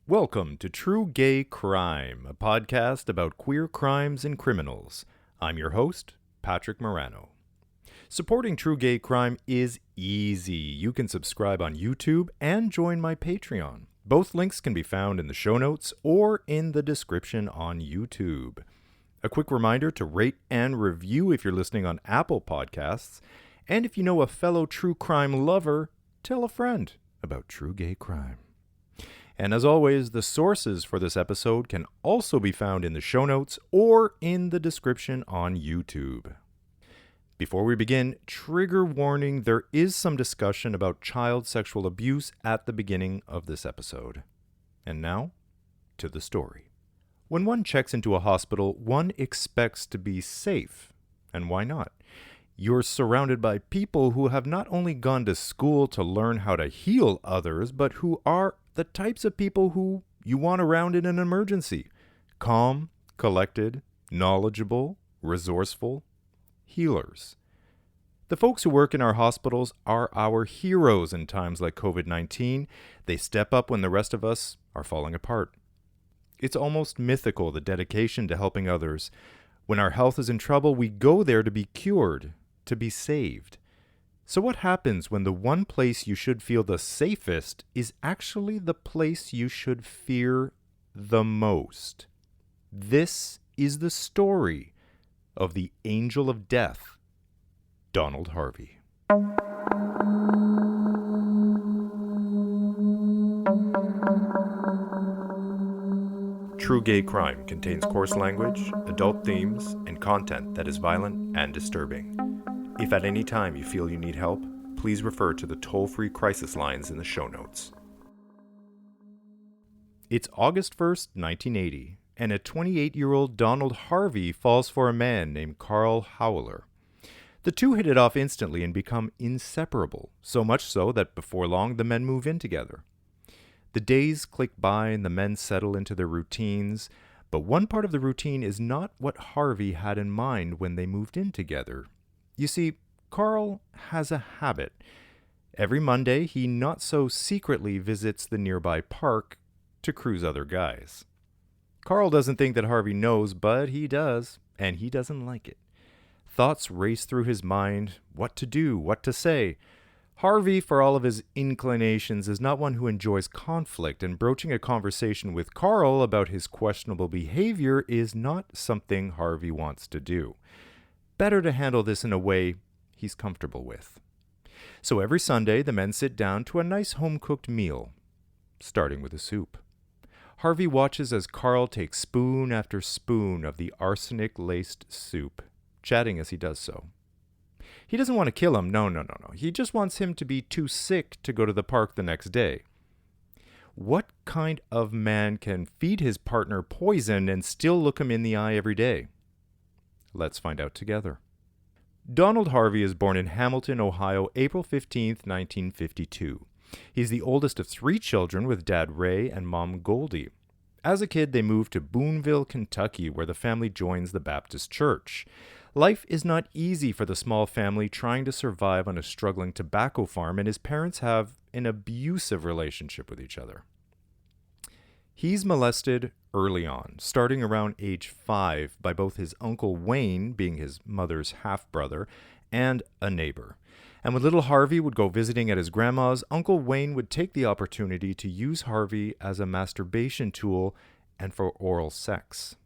Welcome to True Gay Crime, a podcast about queer crimes and criminals. I'm your host, Patrick Marano. Supporting True Gay Crime is easy. You can subscribe on YouTube and join my Patreon. Both links can be found in the show notes or in the description on YouTube. A quick reminder to rate and review if you're listening on Apple Podcasts. And if you know a fellow true crime lover, tell a friend about True Gay Crime. And as always, the sources for this episode can also be found in the show notes or in the description on YouTube. Before we begin, trigger warning, there is some discussion about child sexual abuse at the beginning of this episode. And now, to the story. When one checks into a hospital, one expects to be safe. And why not? You're surrounded by people who have not only gone to school to learn how to heal others, but who are the types of people who you want around in an emergency. Calm, collected, knowledgeable, resourceful, healers. The folks who work in our hospitals are our heroes in times like COVID-19. They step up when the rest of us are falling apart. It's almost mythical, the dedication to helping others. When our health is in trouble, we go there to be cured, to be saved. So what happens when the one place you should feel the safest is actually the place you should fear the most? This is the story of the Angel of Death, Donald Harvey. True Gay Crime contains coarse language, adult themes, and content that is violent and disturbing. If at any time you feel you need help, please refer to the toll-free crisis lines in the show notes. It's August 1st, 1980, and a 28-year-old Donald Harvey falls for a man named Carl Howler. The two hit it off instantly and become inseparable, so much so that before long the men move in together. The days click by and the men settle into their routines, but one part of the routine is not what Harvey had in mind when they moved in together. You see, Carl has a habit. Every Monday, he not so secretly visits the nearby park to cruise other guys. Carl doesn't think that Harvey knows, but he does, and he doesn't like it. Thoughts race through his mind, what to do, what to say. Harvey, for all of his inclinations, is not one who enjoys conflict, and broaching a conversation with Carl about his questionable behavior is not something Harvey wants to do. Better to handle this in a way he's comfortable with. So every Sunday, the men sit down to a nice home-cooked meal, starting with a soup. Harvey watches as Carl takes spoon after spoon of the arsenic-laced soup, chatting as he does so. He doesn't want to kill him, no. He just wants him to be too sick to go to the park the next day. What kind of man can feed his partner poison and still look him in the eye every day? Let's find out together. Donald Harvey is born in Hamilton, Ohio, April 15, 1952. He's the oldest of three children with Dad Ray and Mom Goldie. As a kid, they moved to Boonville, Kentucky, where the family joins the Baptist Church. Life is not easy for the small family trying to survive on a struggling tobacco farm, and his parents have an abusive relationship with each other. He's molested early on, starting around age 5 by both his uncle Wayne, being his mother's half-brother, and a neighbor. And when little Harvey would go visiting at his grandma's, Uncle Wayne would take the opportunity to use Harvey as a masturbation tool and for oral sex.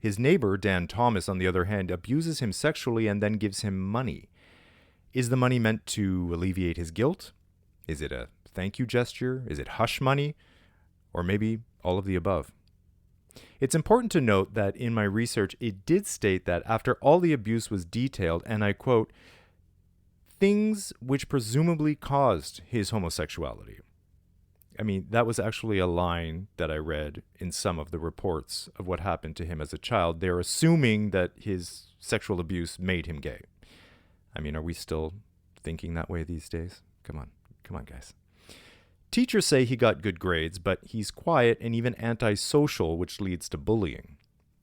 His neighbor, Dan Thomas, on the other hand, abuses him sexually and then gives him money. Is the money meant to alleviate his guilt? Is it a thank you gesture? Is it hush money? Or maybe all of the above. It's important to note that in my research, it did state that after all the abuse was detailed, and I quote, things which presumably caused his homosexuality. I mean, that was actually a line that I read in some of the reports of what happened to him as a child. They're assuming that his sexual abuse made him gay. I mean, are we still thinking that way these days? Come on, guys. Teachers say he got good grades, but he's quiet and even antisocial, which leads to bullying.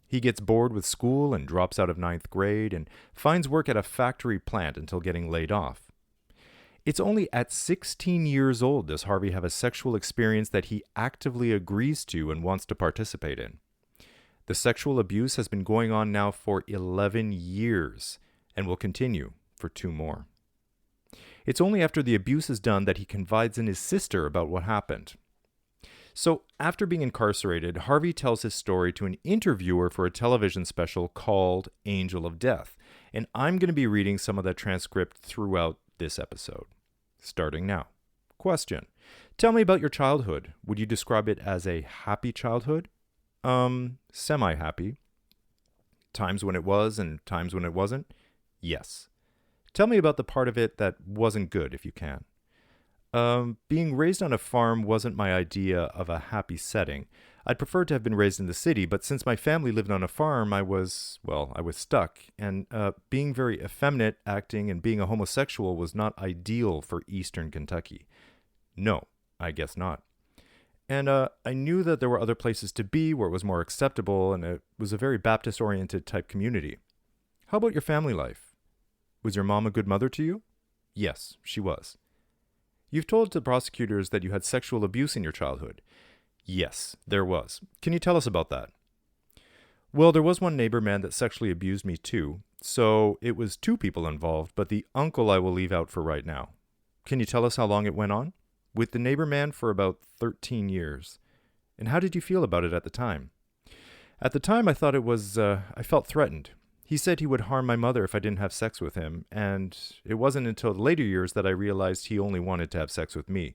He gets bored with school and drops out of 9th grade and finds work at a factory plant until getting laid off. It's only at 16 years old does Harvey have a sexual experience that he actively agrees to and wants to participate in. The sexual abuse has been going on now for 11 years and will continue for 2 more. It's only after the abuse is done that he confides in his sister about what happened. So, after being incarcerated, Harvey tells his story to an interviewer for a television special called Angel of Death, and I'm going to be reading some of that transcript throughout this episode. Starting now. Question. Tell me about your childhood. Would you describe it as a happy childhood? Semi-happy. Times when it was and times when it wasn't? Yes. Tell me about the part of it that wasn't good, if you can. Being raised on a farm wasn't my idea of a happy setting. I'd prefer to have been raised in the city, but since my family lived on a farm, I was stuck. And being very effeminate, acting, and being a homosexual was not ideal for Eastern Kentucky. No, I guess not. And I knew that there were other places to be where it was more acceptable, and it was a very Baptist-oriented type community. How about your family life? Was your mom a good mother to you? Yes, she was. You've told the prosecutors that you had sexual abuse in your childhood. Yes, there was. Can you tell us about that? Well, there was one neighbor man that sexually abused me too, so it was 2 people involved, but the uncle I will leave out for right now. Can you tell us how long it went on? With the neighbor man for about 13 years. And how did you feel about it at the time? At the time, I thought I felt threatened. He said he would harm my mother if I didn't have sex with him, and it wasn't until the later years that I realized he only wanted to have sex with me.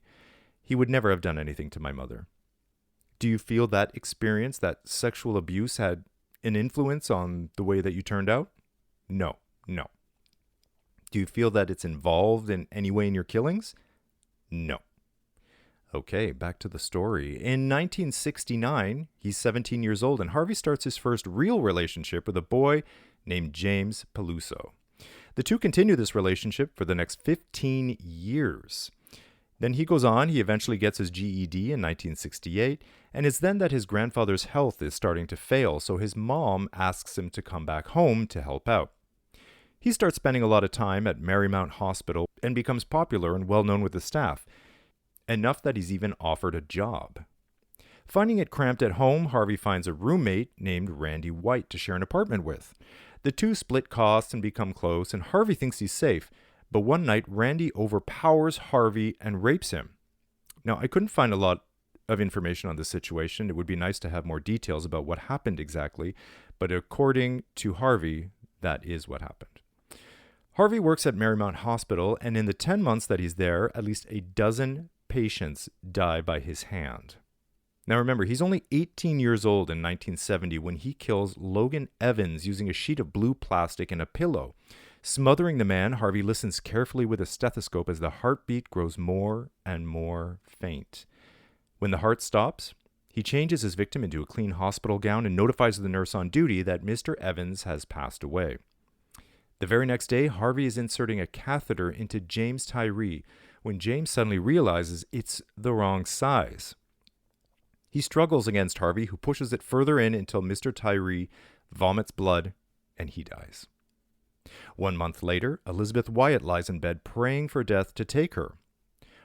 He would never have done anything to my mother. Do you feel that experience, that sexual abuse, had an influence on the way that you turned out? No. Do you feel that it's involved in any way in your killings? No. Okay, back to the story. In 1969, he's 17 years old, and Harvey starts his first real relationship with a boy named James Peluso. The 2 continue this relationship for the next 15 years. Then he goes on, he eventually gets his GED in 1968, and it's then that his grandfather's health is starting to fail, so his mom asks him to come back home to help out. He starts spending a lot of time at Marymount Hospital and becomes popular and well-known with the staff, enough that he's even offered a job. Finding it cramped at home, Harvey finds a roommate named Randy White to share an apartment with. The 2 split costs and become close, and Harvey thinks he's safe, but one night Randy overpowers Harvey and rapes him. Now, I couldn't find a lot of information on this situation. It would be nice to have more details about what happened exactly, but according to Harvey, that is what happened. Harvey works at Marymount Hospital, and in the 10 months that he's there, at least a dozen patients die by his hand. Now remember, he's only 18 years old in 1970 when he kills Logan Evans using a sheet of blue plastic and a pillow. Smothering the man, Harvey listens carefully with a stethoscope as the heartbeat grows more and more faint. When the heart stops, he changes his victim into a clean hospital gown and notifies the nurse on duty that Mr. Evans has passed away. The very next day, Harvey is inserting a catheter into James Tyree when James suddenly realizes it's the wrong size. He struggles against Harvey, who pushes it further in until Mr. Tyree vomits blood and he dies. 1 month later, Elizabeth Wyatt lies in bed praying for death to take her.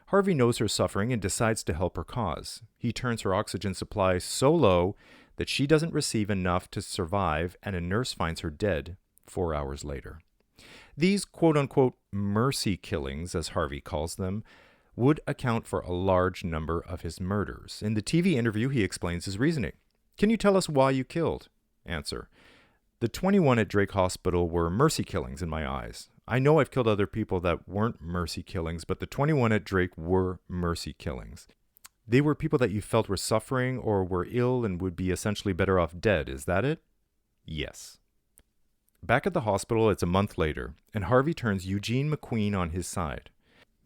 Harvey knows her suffering and decides to help her cause. He turns her oxygen supply so low that she doesn't receive enough to survive, and a nurse finds her dead 4 hours later. These quote-unquote mercy killings, as Harvey calls them, would account for a large number of his murders. In the TV interview, he explains his reasoning. Can you tell us why you killed? Answer. The 21 at Drake Hospital were mercy killings in my eyes. I know I've killed other people that weren't mercy killings, but the 21 at Drake were mercy killings. They were people that you felt were suffering or were ill and would be essentially better off dead. Is that it? Yes. Back at the hospital, it's a month later, and Harvey turns Eugene McQueen on his side.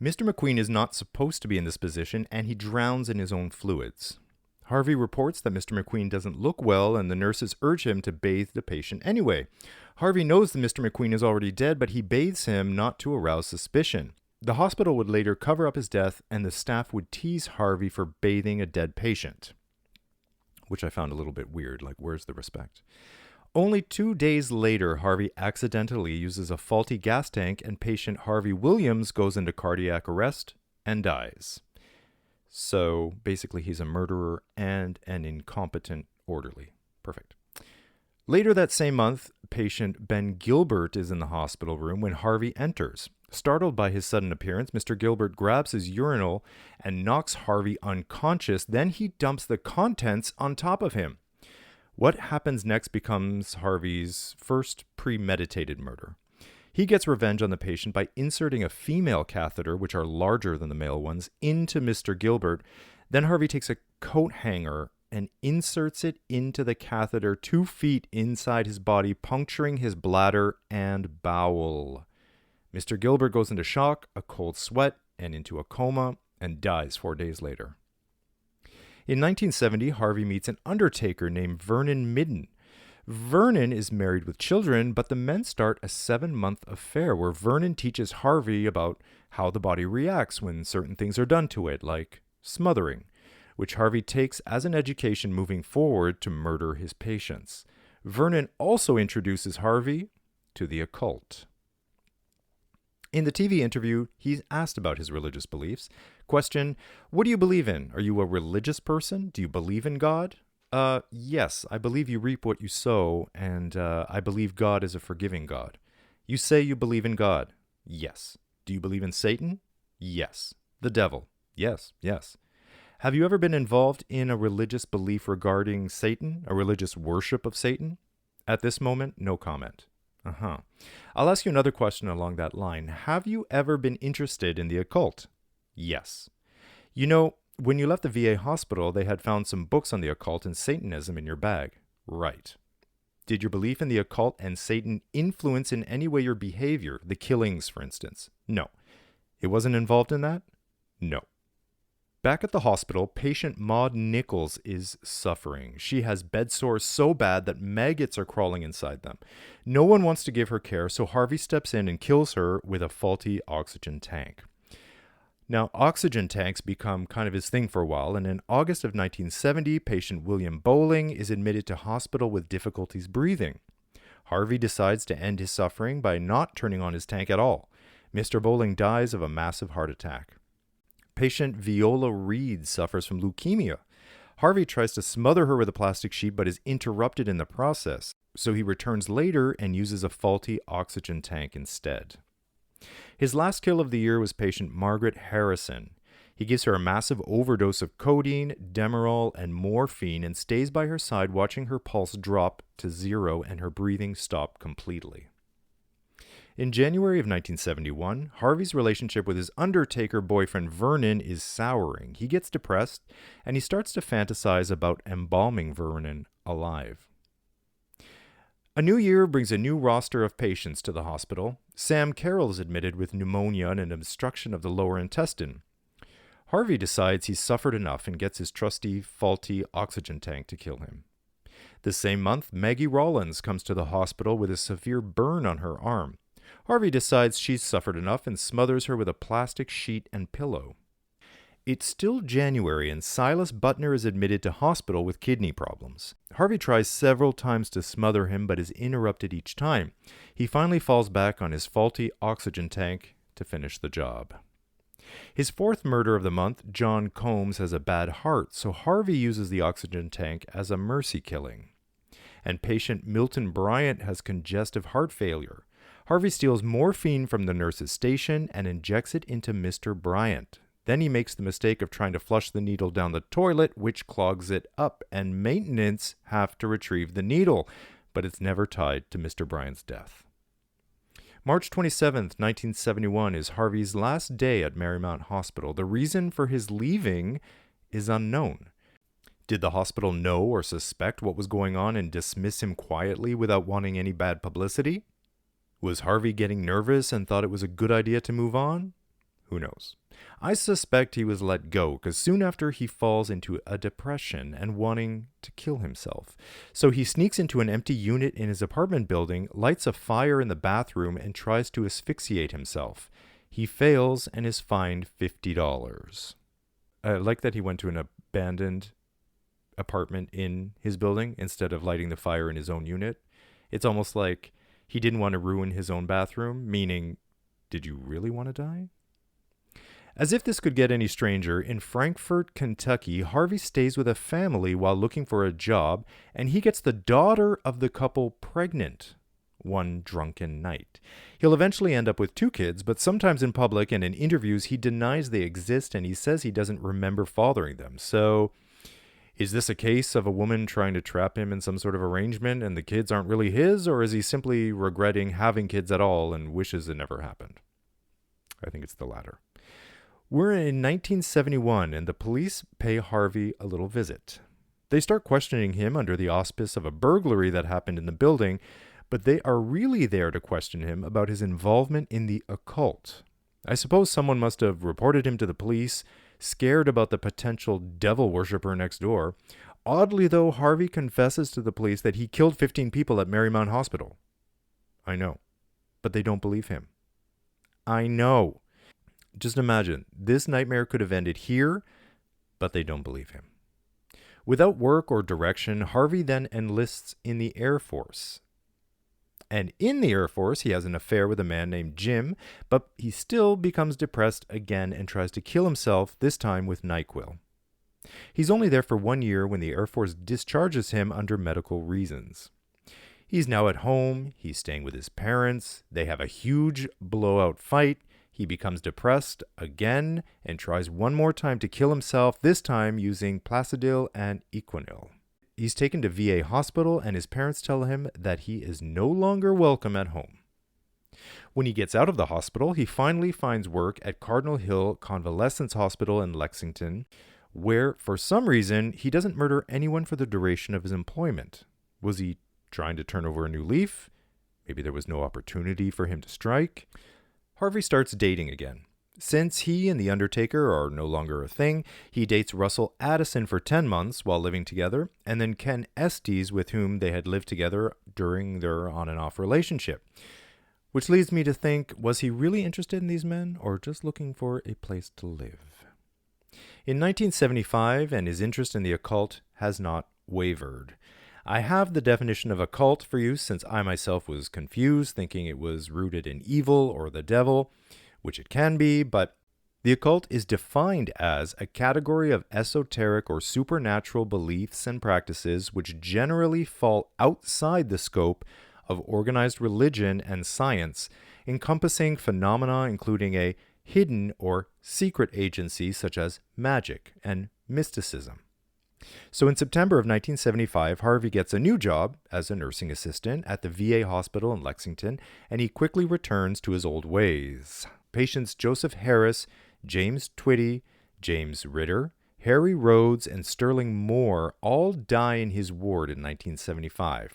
Mr. McQueen is not supposed to be in this position, and he drowns in his own fluids. Harvey reports that Mr. McQueen doesn't look well, and the nurses urge him to bathe the patient anyway. Harvey knows that Mr. McQueen is already dead, but he bathes him not to arouse suspicion. The hospital would later cover up his death, and the staff would tease Harvey for bathing a dead patient, which I found a little bit weird, like, where's the respect? Only 2 days later, Harvey accidentally uses a faulty gas tank and patient Harvey Williams goes into cardiac arrest and dies. So basically, he's a murderer and an incompetent orderly. Perfect. Later that same month, patient Ben Gilbert is in the hospital room when Harvey enters. Startled by his sudden appearance, Mr. Gilbert grabs his urinal and knocks Harvey unconscious. Then he dumps the contents on top of him. What happens next becomes Harvey's first premeditated murder. He gets revenge on the patient by inserting a female catheter, which are larger than the male ones, into Mr. Gilbert. Then Harvey takes a coat hanger and inserts it into the catheter 2 feet inside his body, puncturing his bladder and bowel. Mr. Gilbert goes into shock, a cold sweat, and into a coma, and dies 4 days later. In 1970, Harvey meets an undertaker named Vernon Midden. Vernon is married with children, but the men start a 7-month affair where Vernon teaches Harvey about how the body reacts when certain things are done to it, like smothering, which Harvey takes as an education moving forward to murder his patients. Vernon also introduces Harvey to the occult. In the TV interview, he's asked about his religious beliefs. Question, what do you believe in? Are you a religious person? Do you believe in God? Yes, I believe you reap what you sow, and I believe God is a forgiving God. You say you believe in God? Yes. Do you believe in Satan? Yes. The devil? Yes. Have you ever been involved in a religious belief regarding Satan, a religious worship of Satan? At this moment, no comment. I'll ask you another question along that line. Have you ever been interested in the occult? Yes. You know, when you left the VA hospital, they had found some books on the occult and Satanism in your bag. Right. Did your belief in the occult and Satan influence in any way your behavior, the killings, for instance? No. It wasn't involved in that? No. Back at the hospital, patient Maud Nichols is suffering. She has bed sores so bad that maggots are crawling inside them. No one wants to give her care, so Harvey steps in and kills her with a faulty oxygen tank. Now, oxygen tanks become kind of his thing for a while, and in August of 1970, patient William Bowling is admitted to hospital with difficulties breathing. Harvey decides to end his suffering by not turning on his tank at all. Mr. Bowling dies of a massive heart attack. Patient Viola Reed suffers from leukemia. Harvey tries to smother her with a plastic sheet but is interrupted in the process, so he returns later and uses a faulty oxygen tank instead. His last kill of the year was patient Margaret Harrison. He gives her a massive overdose of codeine, Demerol, and morphine and stays by her side watching her pulse drop to 0 and her breathing stop completely. In January of 1971, Harvey's relationship with his undertaker boyfriend Vernon is souring. He gets depressed, and he starts to fantasize about embalming Vernon alive. A new year brings a new roster of patients to the hospital. Sam Carroll is admitted with pneumonia and an obstruction of the lower intestine. Harvey decides he's suffered enough and gets his trusty, faulty oxygen tank to kill him. The same month, Maggie Rollins comes to the hospital with a severe burn on her arm. Harvey decides she's suffered enough and smothers her with a plastic sheet and pillow. It's still January and Silas Butner is admitted to hospital with kidney problems. Harvey tries several times to smother him but is interrupted each time. He finally falls back on his faulty oxygen tank to finish the job. His fourth murder of the month, John Combs, has a bad heart, so Harvey uses the oxygen tank as a mercy killing. And patient Milton Bryant has congestive heart failure. Harvey steals morphine from the nurse's station and injects it into Mr. Bryant. Then he makes the mistake of trying to flush the needle down the toilet, which clogs it up, and maintenance have to retrieve the needle, but it's never tied to Mr. Bryant's death. March 27th, 1971 is Harvey's last day at Marymount Hospital. The reason for his leaving is unknown. Did the hospital know or suspect what was going on and dismiss him quietly without wanting any bad publicity? Was Harvey getting nervous and thought it was a good idea to move on? Who knows? I suspect he was let go because soon after he falls into a depression and wanting to kill himself. So he sneaks into an empty unit in his apartment building, lights a fire in the bathroom, and tries to asphyxiate himself. He fails and is fined $50. I like that he went to an abandoned apartment in his building instead of lighting the fire in his own unit. It's almost like he didn't want to ruin his own bathroom, meaning, did you really want to die? As if this could get any stranger, in Frankfort, Kentucky, Harvey stays with a family while looking for a job, and he gets the daughter of the couple pregnant one drunken night. He'll eventually end up with 2 kids, but sometimes in public and in interviews, he denies they exist and he says he doesn't remember fathering them. So, is this a case of a woman trying to trap him in some sort of arrangement and the kids aren't really his, or is he simply regretting having kids at all and wishes it never happened? I think it's the latter. We're in 1971 and the police pay Harvey a little visit. They start questioning him under the auspice of a burglary that happened in the building, but they are really there to question him about his involvement in the occult. I suppose someone must have reported him to the police, scared about the potential devil worshiper next door. Oddly, though, Harvey confesses to the police that he killed 15 people at Marymount Hospital. I know, but they don't believe him. I know. Just imagine, this nightmare could have ended here, but they don't believe him. Without work or direction, Harvey then enlists in the Air Force. And in the Air Force, he has an affair with a man named Jim, but he still becomes depressed again and tries to kill himself, this time with NyQuil. He's only there for 1 year when the Air Force discharges him under medical reasons. He's now at home, he's staying with his parents, they have a huge blowout fight, he becomes depressed again and tries one more time to kill himself, this time using Placidil and Equinil. He's taken to VA hospital and his parents tell him that he is no longer welcome at home. When he gets out of the hospital, he finally finds work at Cardinal Hill Convalescence Hospital in Lexington, where, for some reason, he doesn't murder anyone for the duration of his employment. Was he trying to turn over a new leaf? Maybe there was no opportunity for him to strike. Harvey starts dating again. Since he and the Undertaker are no longer a thing, he dates Russell Addison for 10 months while living together, and then Ken Estes, with whom they had lived together during their on and off relationship. Which leads me to think, was he really interested in these men, or just looking for a place to live? In 1975, and his interest in the occult has not wavered. I have the definition of occult for you since I myself was confused, thinking it was rooted in evil or the devil, which it can be, but the occult is defined as a category of esoteric or supernatural beliefs and practices which generally fall outside the scope of organized religion and science, encompassing phenomena including a hidden or secret agency such as magic and mysticism. So in September of 1975, Harvey gets a new job as a nursing assistant at the VA hospital in Lexington, and he quickly returns to his old ways. Patients Joseph Harris, James Twitty, James Ritter, Harry Rhodes, and Sterling Moore all die in his ward in 1975.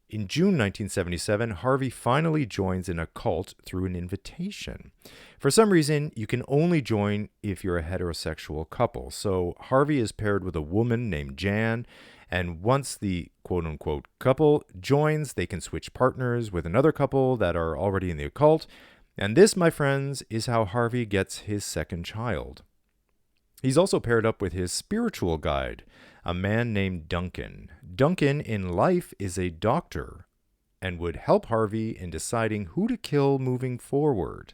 In June 1977, Harvey finally joins an occult through an invitation. For some reason, you can only join if you're a heterosexual couple. So Harvey is paired with a woman named Jan, and once the quote-unquote couple joins, they can switch partners with another couple that are already in the occult. And this, my friends, is how Harvey gets his second child. He's also paired up with his spiritual guide, a man named Duncan. Duncan in life is a doctor and would help Harvey in deciding who to kill moving forward.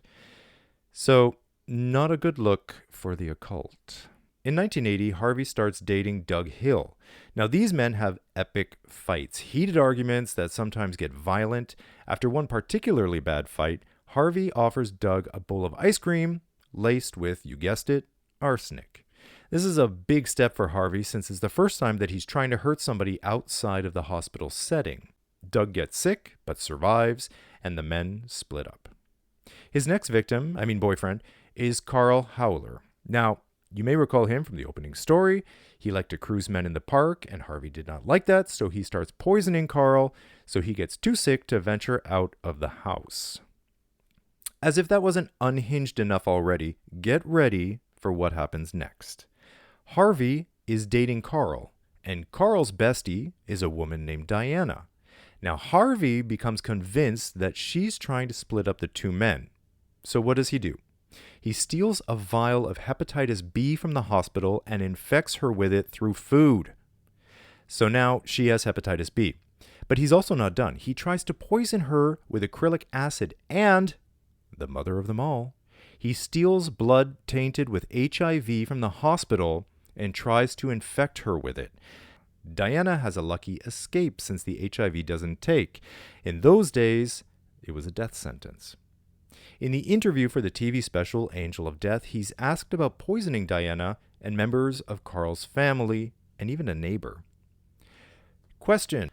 So, not a good look for the occult. In 1980, Harvey starts dating Doug Hill. Now, these men have epic fights, heated arguments that sometimes get violent. After one particularly bad fight, Harvey offers Doug a bowl of ice cream laced with, you guessed it, arsenic. This is a big step for Harvey since it's the first time that he's trying to hurt somebody outside of the hospital setting. Doug gets sick, but survives, and the men split up. His next boyfriend, is Carl Howler. Now, you may recall him from the opening story. He liked to cruise men in the park, and Harvey did not like that, so he starts poisoning Carl, so he gets too sick to venture out of the house. As if that wasn't unhinged enough already, get ready for what happens next. Harvey is dating Carl, and Carl's bestie is a woman named Diana. Now, Harvey becomes convinced that she's trying to split up the two men. So what does he do? He steals a vial of hepatitis B from the hospital and infects her with it through food. So now she has hepatitis B. But he's also not done. He tries to poison her with acrylic acid and, the mother of them all, he steals blood tainted with HIV from the hospital and tries to infect her with it. Diana has a lucky escape since the HIV doesn't take. In those days, it was a death sentence. In the interview for the TV special Angel of Death, he's asked about poisoning Diana and members of Carl's family and even a neighbor. Question: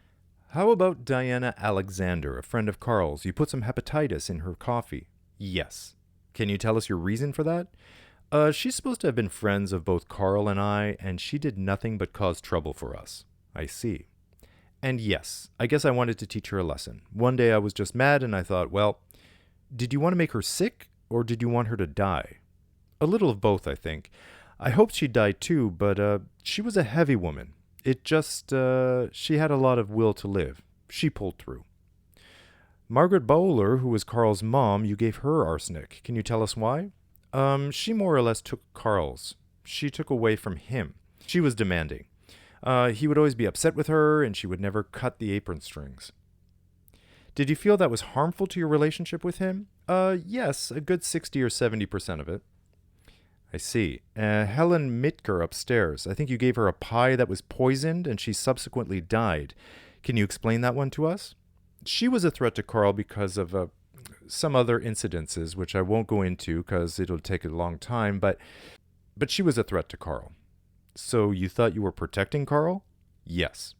how about Diana Alexander, a friend of Carl's? You put some hepatitis in her coffee. Yes. Can you tell us your reason for that? She's supposed to have been friends of both Carl and I, and she did nothing but cause trouble for us. I see. And yes, I guess I wanted to teach her a lesson. One day I was just mad and I thought, well, did you want to make her sick or did you want her to die? A little of both, I think. I hoped she'd die too, but she was a heavy woman. It just, she had a lot of will to live. She pulled through. Margaret Bowler, who was Carl's mom, you gave her arsenic. Can you tell us why? She more or less took Carl's. She took away from him. She was demanding. He would always be upset with her, and she would never cut the apron strings. Did you feel that was harmful to your relationship with him? Yes, a good 60 or 70% of it. I see. Helen Mitker upstairs. I think you gave her a pie that was poisoned, and she subsequently died. Can you explain that one to us? She was a threat to Carl because of some other incidences, which I won't go into because it'll take a long time, but she was a threat to Carl. So you thought you were protecting Carl? Yes.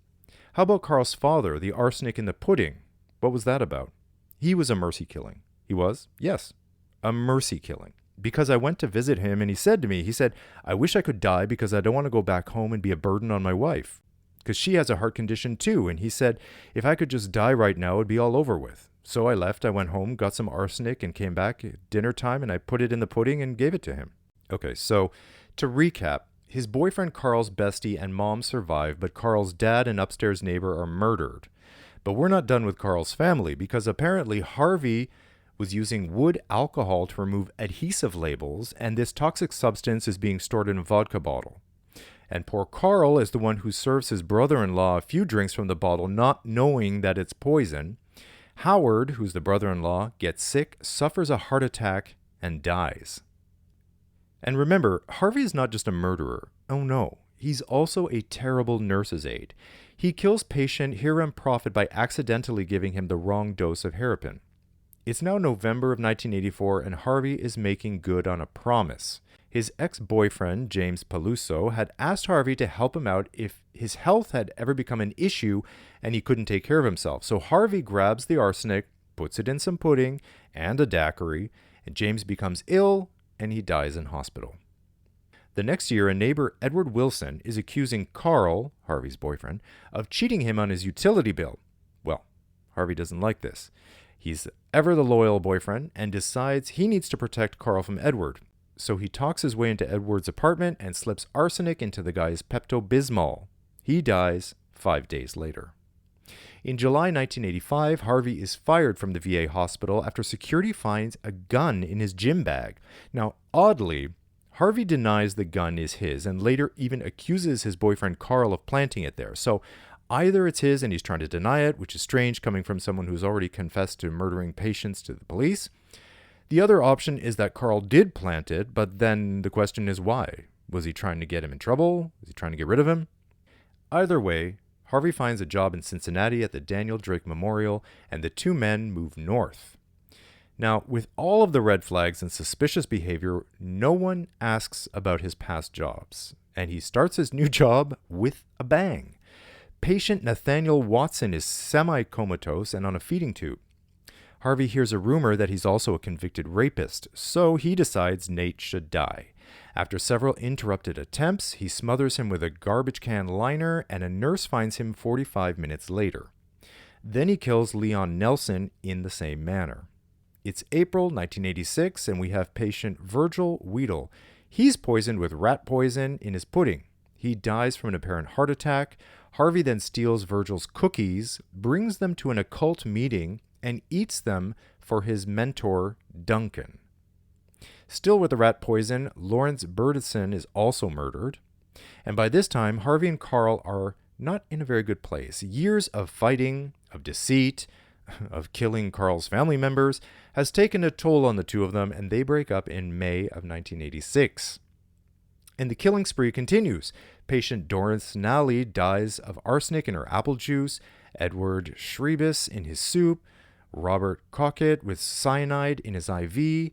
How about Carl's father, the arsenic in the pudding? What was that about? He was a mercy killing. He was? Yes. A mercy killing. Because I went to visit him and he said to me, I wish I could die because I don't want to go back home and be a burden on my wife. Because she has a heart condition too, and he said, if I could just die right now, it'd be all over with. So I left, I went home, got some arsenic, and came back at dinner time, and I put it in the pudding and gave it to him. Okay, so to recap, his boyfriend Carl's bestie and mom survive, but Carl's dad and upstairs neighbor are murdered. But we're not done with Carl's family, because apparently Harvey was using wood alcohol to remove adhesive labels, and this toxic substance is being stored in a vodka bottle. And poor Carl is the one who serves his brother-in-law a few drinks from the bottle, not knowing that it's poison. Howard, who's the brother-in-law, gets sick, suffers a heart attack, and dies. And remember, Harvey is not just a murderer. Oh no, he's also a terrible nurse's aide. He kills patient Hiram Prophet by accidentally giving him the wrong dose of hairpin. It's now November of 1984, and Harvey is making good on a promise. His ex-boyfriend, James Peluso, had asked Harvey to help him out if his health had ever become an issue and he couldn't take care of himself. So Harvey grabs the arsenic, puts it in some pudding and a daiquiri, and James becomes ill and he dies in hospital. The next year, a neighbor, Edward Wilson, is accusing Carl, Harvey's boyfriend, of cheating him on his utility bill. Well, Harvey doesn't like this. He's ever the loyal boyfriend and decides he needs to protect Carl from Edward. So he talks his way into Edward's apartment and slips arsenic into the guy's Pepto-Bismol. He dies 5 days later. In July 1985, Harvey is fired from the VA hospital after security finds a gun in his gym bag. Now, oddly, Harvey denies the gun is his and later even accuses his boyfriend Carl of planting it there. So either it's his and he's trying to deny it, which is strange coming from someone who's already confessed to murdering patients to the police. The other option is that Carl did plant it, but then the question is why? Was he trying to get him in trouble? Was he trying to get rid of him? Either way, Harvey finds a job in Cincinnati at the Daniel Drake Memorial, and the two men move north. Now, with all of the red flags and suspicious behavior, no one asks about his past jobs, and he starts his new job with a bang. Patient Nathaniel Watson is semi-comatose and on a feeding tube. Harvey hears a rumor that he's also a convicted rapist, so he decides Nate should die. After several interrupted attempts, he smothers him with a garbage can liner, and a nurse finds him 45 minutes later. Then he kills Leon Nelson in the same manner. It's April 1986, and we have patient Virgil Weedle. He's poisoned with rat poison in his pudding. He dies from an apparent heart attack. Harvey then steals Virgil's cookies, brings them to an occult meeting, and eats them for his mentor, Duncan. Still with the rat poison, Lawrence Burdison is also murdered. And by this time, Harvey and Carl are not in a very good place. Years of fighting, of deceit, of killing Carl's family members, has taken a toll on the two of them, and they break up in May of 1986. And the killing spree continues. Patient Doris Nally dies of arsenic in her apple juice, Edward Schrebis in his soup, Robert Cockett with cyanide in his IV,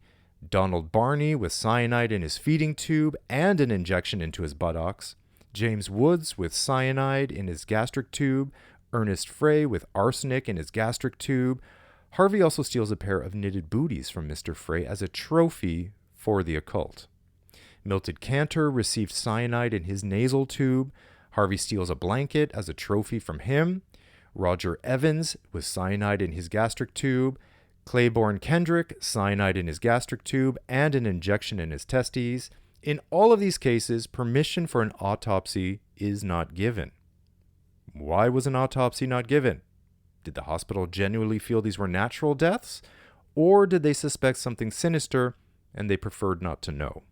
Donald Barney with cyanide in his feeding tube and an injection into his buttocks, James Woods with cyanide in his gastric tube, Ernest Frey with arsenic in his gastric tube. Harvey also steals a pair of knitted booties from Mr. Frey as a trophy for the occult. Milton Cantor received cyanide in his nasal tube. Harvey steals a blanket as a trophy from him. Roger Evans with cyanide in his gastric tube. Claiborne Kendrick, cyanide in his gastric tube and an injection in his testes. In all of these cases, permission for an autopsy is not given. Why was an autopsy not given? Did the hospital genuinely feel these were natural deaths? Or did they suspect something sinister and they preferred not to know?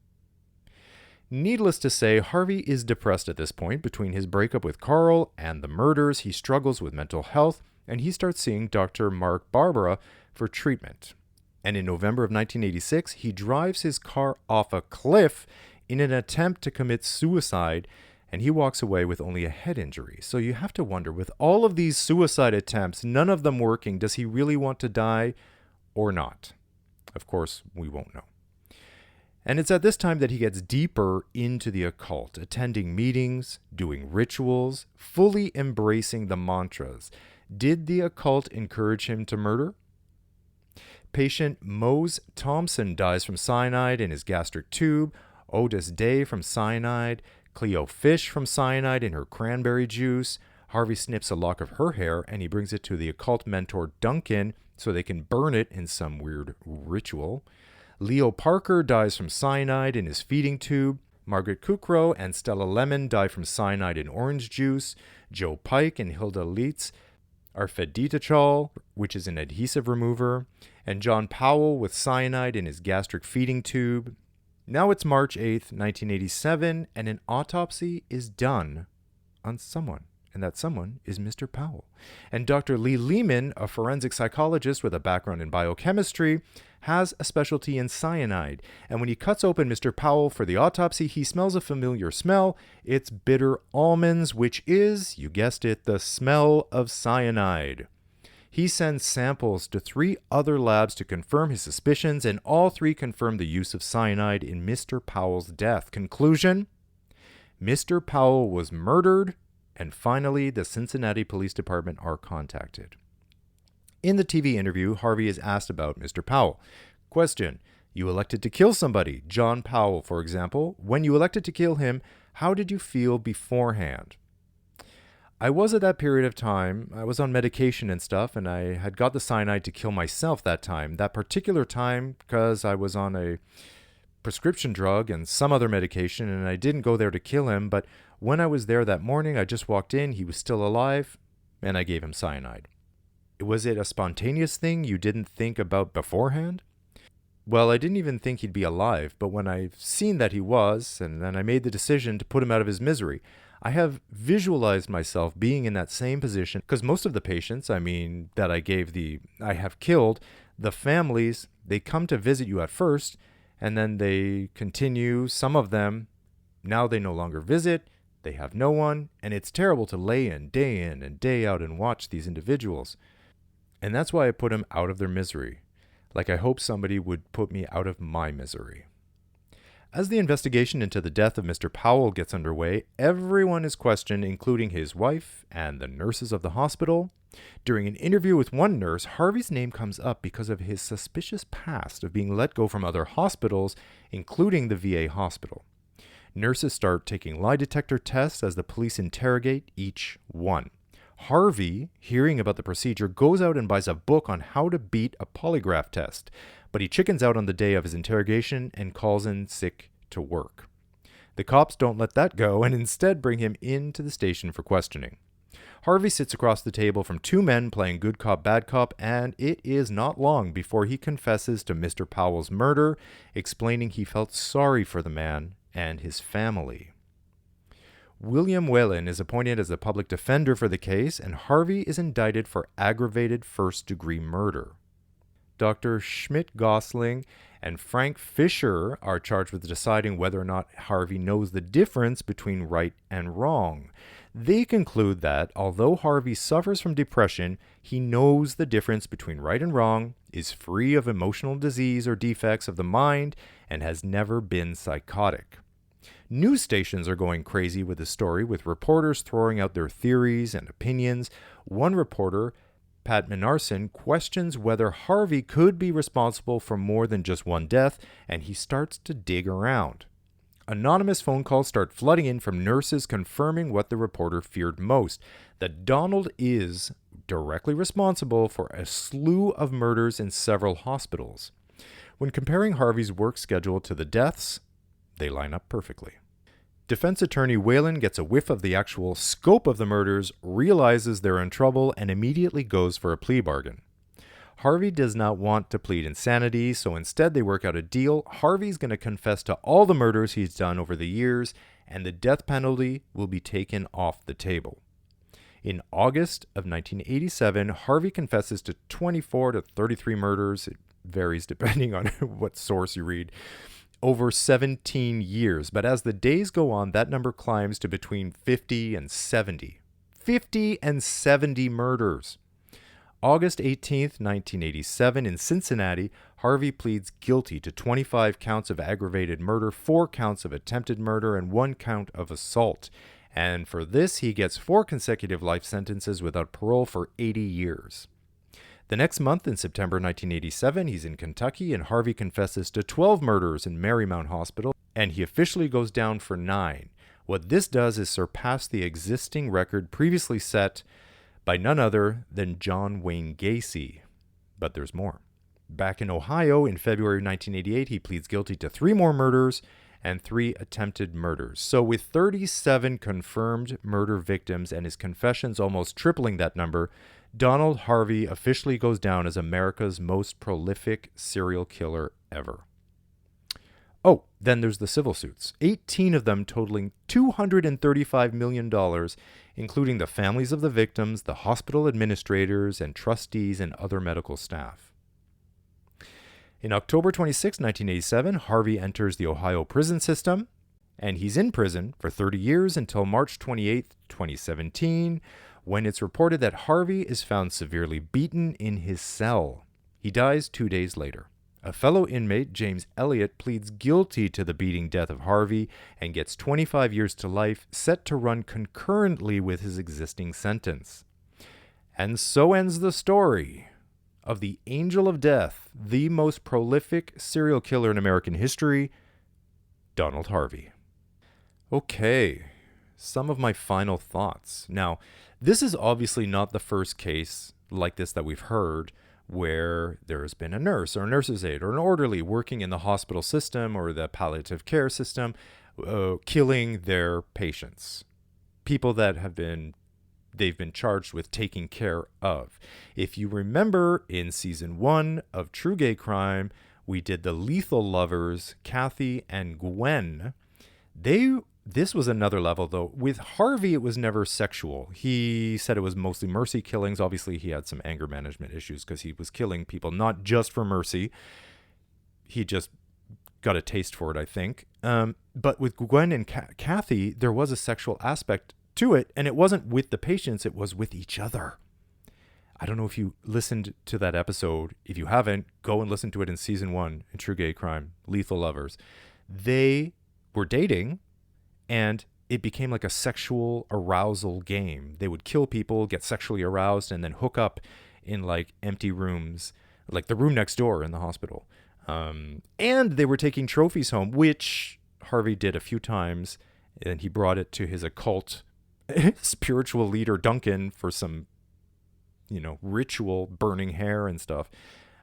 Needless to say, Harvey is depressed at this point. Between his breakup with Carl and the murders, he struggles with mental health, and he starts seeing Dr. Mark Barbara for treatment. And in November of 1986, he drives his car off a cliff in an attempt to commit suicide, and he walks away with only a head injury. So you have to wonder, with all of these suicide attempts, none of them working, does he really want to die or not? Of course, we won't know. And it's at this time that he gets deeper into the occult, attending meetings, doing rituals, fully embracing the mantras. Did the occult encourage him to murder? Patient Mose Thompson dies from cyanide in his gastric tube, Otis Day from cyanide, Cleo Fish from cyanide in her cranberry juice. Harvey snips a lock of her hair and he brings it to the occult mentor Duncan so they can burn it in some weird ritual. Leo Parker dies from cyanide in his feeding tube. Margaret Kukrow and Stella Lemon die from cyanide in orange juice. Joe Pike and Hilda Leitz are fed ditachol, which is an adhesive remover. And John Powell with cyanide in his gastric feeding tube. Now it's March 8th, 1987, and an autopsy is done on someone. And that someone is Mr. Powell. And Dr. Lee Lehman, a forensic psychologist with a background in biochemistry, has a specialty in cyanide. And when he cuts open Mr. Powell for the autopsy, he smells a familiar smell. It's bitter almonds, which is, you guessed it, the smell of cyanide. He sends samples to 3 other labs to confirm his suspicions, and all 3 confirm the use of cyanide in Mr. Powell's death. Conclusion: Mr. Powell was murdered. And finally, the Cincinnati Police Department are contacted. In the TV interview, Harvey is asked about Mr. Powell. Question: you elected to kill somebody, John Powell, for example. When you elected to kill him, how did you feel beforehand? I was at that period of time, I was on medication and stuff, and I had got the cyanide to kill myself that time. That particular time, because I was on a prescription drug and some other medication, and I didn't go there to kill him, but when I was there that morning, I just walked in, he was still alive, and I gave him cyanide. Was it a spontaneous thing you didn't think about beforehand? Well, I didn't even think he'd be alive, but when I've seen that he was, and then I made the decision to put him out of his misery, I have visualized myself being in that same position, because most of the patients, that I have killed, the families, they come to visit you at first, and then they continue, some of them, now they no longer visit, they have no one, and it's terrible to lay in and day out and watch these individuals. And that's why I put them out of their misery, like I hope somebody would put me out of my misery. As the investigation into the death of Mr. Powell gets underway, everyone is questioned, including his wife and the nurses of the hospital. During an interview with one nurse, Harvey's name comes up because of his suspicious past of being let go from other hospitals, including the VA hospital. Nurses start taking lie detector tests as the police interrogate each one. Harvey, hearing about the procedure, goes out and buys a book on how to beat a polygraph test, but he chickens out on the day of his interrogation and calls in sick to work. The cops don't let that go and instead bring him into the station for questioning. Harvey sits across the table from 2 men playing good cop, bad cop, and it is not long before he confesses to Mr. Powell's murder, explaining he felt sorry for the man and his family. William Whalen is appointed as the public defender for the case, and Harvey is indicted for aggravated first-degree murder. Dr. Schmidt-Gosling and Frank Fisher are charged with deciding whether or not Harvey knows the difference between right and wrong. They conclude that, although Harvey suffers from depression, he knows the difference between right and wrong, is free of emotional disease or defects of the mind, and has never been psychotic. News stations are going crazy with the story, with reporters throwing out their theories and opinions. One reporter, Pat Minarson, questions whether Harvey could be responsible for more than just one death, and he starts to dig around. Anonymous phone calls start flooding in from nurses confirming what the reporter feared most, that Donald is directly responsible for a slew of murders in several hospitals. When comparing Harvey's work schedule to the deaths, they line up perfectly. Defense attorney Whalen gets a whiff of the actual scope of the murders, realizes they're in trouble, and immediately goes for a plea bargain. Harvey does not want to plead insanity, so instead they work out a deal. Harvey's going to confess to all the murders he's done over the years, and the death penalty will be taken off the table. In August of 1987, Harvey confesses to 24 to 33 murders. It varies depending on what source you read. Over 17 years, but as the days go on, that number climbs to between 50 and 70. 50 and 70 murders. August 18th, 1987, in Cincinnati, Harvey pleads guilty to 25 counts of aggravated murder, 4 counts of attempted murder, and 1 count of assault. And for this, he gets 4 consecutive life sentences without parole for 80 years. The next month, in September 1987, he's in Kentucky, and Harvey confesses to 12 murders in Marymount Hospital, and he officially goes down for 9. What this does is surpass the existing record previously set by none other than John Wayne Gacy. But there's more. Back in Ohio, in February 1988, he pleads guilty to 3 more murders and 3 attempted murders. So with 37 confirmed murder victims and his confessions almost tripling that number, Donald Harvey officially goes down as America's most prolific serial killer ever. Oh, then there's the civil suits, 18 of them totaling $235 million, including the families of the victims, the hospital administrators, and trustees and other medical staff. In October 26, 1987, Harvey enters the Ohio prison system, and he's in prison for 30 years until March 28, 2017, when it's reported that Harvey is found severely beaten in his cell. He dies 2 days later. A fellow inmate, James Elliott, pleads guilty to the beating death of Harvey and gets 25 years to life, set to run concurrently with his existing sentence. And so ends the story of the Angel of Death, the most prolific serial killer in American history, Donald Harvey. Okay, some of my final thoughts. Now, this is obviously not the first case like this that we've heard where there's been a nurse or a nurse's aide or an orderly working in the hospital system or the palliative care system killing their patients. People that they've been charged with taking care of. If you remember, in season 1 of True Gay Crime, we did the lethal lovers, Kathy and Gwen. This was another level, though. With Harvey, it was never sexual. He said it was mostly mercy killings. Obviously, he had some anger management issues because he was killing people not just for mercy. He just got a taste for it, I think. But with Gwen and Kathy, there was a sexual aspect to it, and it wasn't with the patients, it was with each other. I don't know if you listened to that episode. If you haven't, go and listen to it in season 1 in True Gay Crime, Lethal Lovers. They were dating, and it became like a sexual arousal game. They would kill people, get sexually aroused, and then hook up in like empty rooms, like the room next door in the hospital. And they were taking trophies home, which Harvey did a few times, and he brought it to his occult spiritual leader, Duncan, for some, ritual burning hair and stuff.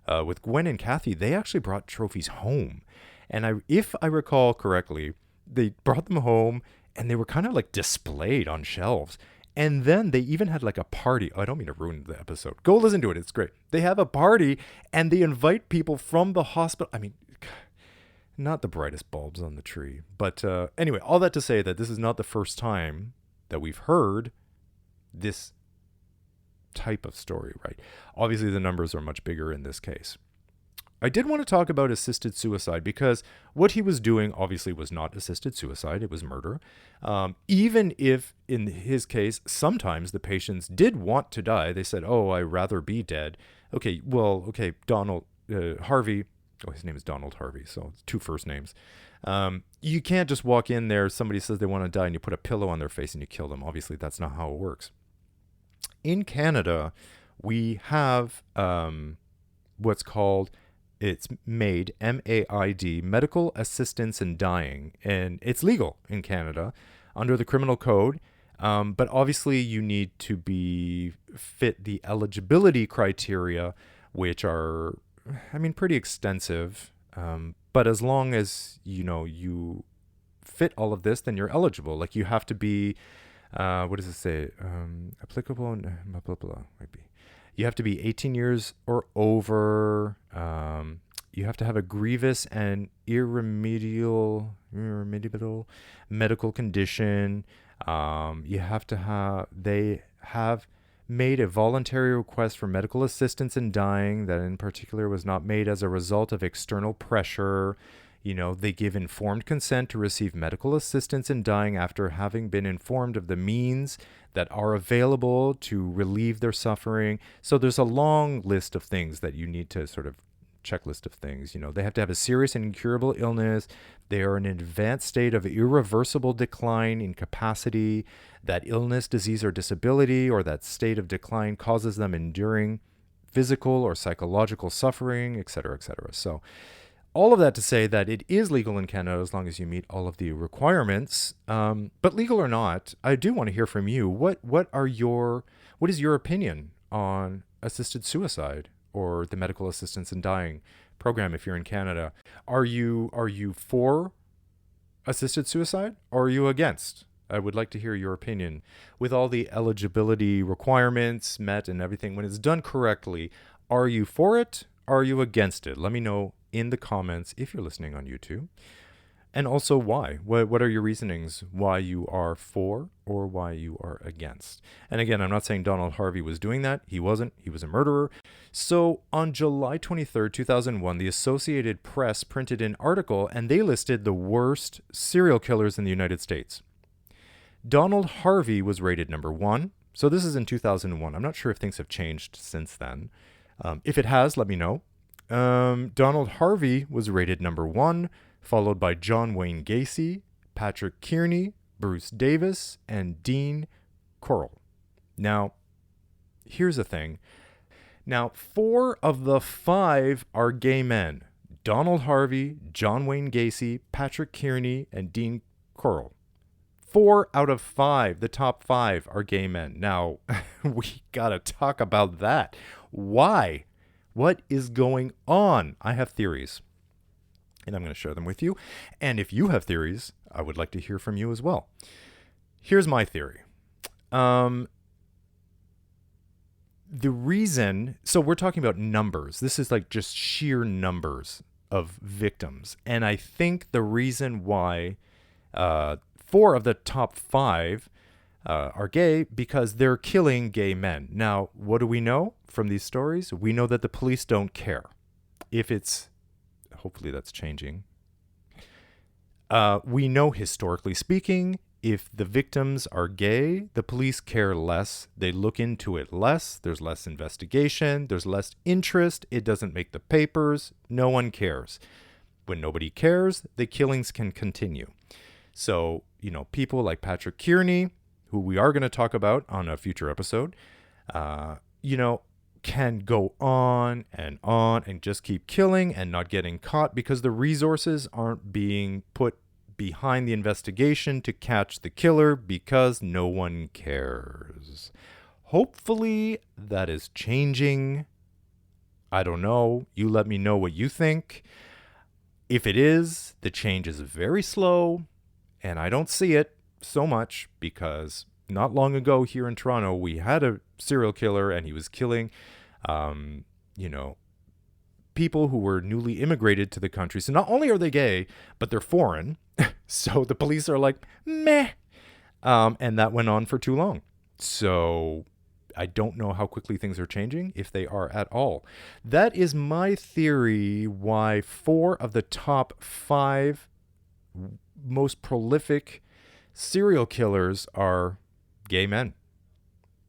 With Gwen and Kathy, they actually brought trophies home. And if I recall correctly, they brought them home and they were kind of like displayed on shelves. And then they even had like a party. Oh, I don't mean to ruin the episode. Go listen to it. It's great. They have a party and they invite people from the hospital. I mean, not the brightest bulbs on the tree. But anyway, all that to say that this is not the first time that we've heard this type of story, right? Obviously, the numbers are much bigger in this case. I did want to talk about assisted suicide because what he was doing obviously was not assisted suicide. It was murder. Even if in his case, sometimes the patients did want to die. They said, oh, I'd rather be dead. Okay, Donald Harvey. Oh, his name is Donald Harvey. So it's 2 first names. You can't just walk in there. Somebody says they want to die and you put a pillow on their face and you kill them. Obviously, that's not how it works. In Canada, we have what's called, it's MAID, M-A-I-D, medical assistance in dying. And it's legal in Canada under the criminal code. But obviously you need to fit the eligibility criteria, which are, pretty extensive. But as long as, you fit all of this, then you're eligible. Like you have to be, what does it say? Applicable, blah, blah, blah, might be. You have to be 18 years or over. You have to have a grievous and irremediable medical condition. They have made a voluntary request for medical assistance in dying that in particular was not made as a result of external pressure. They give informed consent to receive medical assistance in dying after having been informed of the means that are available to relieve their suffering. So there's a long list of things that you need to sort of checklist of things. They have to have a serious and incurable illness. They are in an advanced state of irreversible decline in capacity. That illness, disease, or disability, or that state of decline causes them enduring physical or psychological suffering, etc., etc. So all of that to say that it is legal in Canada as long as you meet all of the requirements. But legal or not, I do want to hear from you. What is your opinion on assisted suicide or the medical assistance in dying program if you're in Canada? Are you for assisted suicide or are you against? I would like to hear your opinion. With all the eligibility requirements met and everything, when it's done correctly, are you for it? Are you against it? Let me know in the comments if you're listening on YouTube. And also why. What are your reasonings why you are for or why you are against? And again, I'm not saying Donald Harvey was doing that. He wasn't. He was a murderer. So on July 23rd, 2001, the Associated Press printed an article and they listed the worst serial killers in the United States. Donald Harvey was rated number 1. So this is in 2001. I'm not sure if things have changed since then. If it has, let me know. Donald Harvey was rated number 1, followed by John Wayne Gacy, Patrick Kearney, Bruce Davis, and Dean Corll. Now, here's the thing. Now, 4 of the 5 are gay men. Donald Harvey, John Wayne Gacy, Patrick Kearney, and Dean Corll. 4 out of 5, the top 5 are gay men. Now, we gotta talk about that. Why? What is going on? I have theories, and I'm going to share them with you. And if you have theories, I would like to hear from you as well. Here's my theory. The reason, so we're talking about numbers. This is like just sheer numbers of victims. And I think the reason why 4 of the top 5 are gay because they're killing gay men. Now, what do we know from these stories? We know that the police don't care. Hopefully that's changing. We know historically speaking, if the victims are gay, the police care less. They look into it less. There's less investigation. There's less interest. It doesn't make the papers. No one cares. When nobody cares, the killings can continue. So, people like Patrick Kearney, who we are going to talk about on a future episode, can go on and just keep killing and not getting caught because the resources aren't being put behind the investigation to catch the killer because no one cares. Hopefully that is changing. I don't know. You let me know what you think. If it is, the change is very slow and I don't see it so much because not long ago here in Toronto, we had a serial killer and he was killing, people who were newly immigrated to the country. So not only are they gay, but they're foreign. So the police are like, meh, And that went on for too long. So I don't know how quickly things are changing, if they are at all. That is my theory why 4 of the top 5 most prolific serial killers are gay men.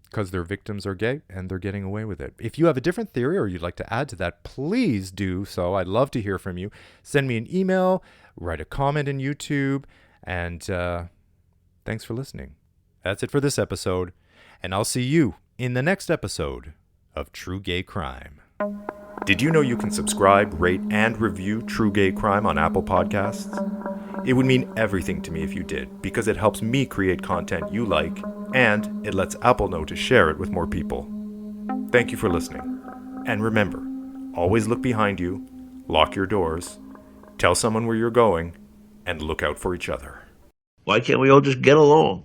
Because their victims are gay and they're getting away with it. If you have a different theory or you'd like to add to that, please do so. I'd love to hear from you. Send me an email, write a comment in YouTube, and thanks for listening. That's it for this episode, and I'll see you in the next episode of True Gay Crime. Did you know you can subscribe, rate, and review True Gay Crime on Apple Podcasts? It would mean everything to me if you did, because it helps me create content you like, and it lets Apple know to share it with more people. Thank you for listening. And remember, always look behind you, lock your doors, tell someone where you're going, and look out for each other. Why can't we all just get along?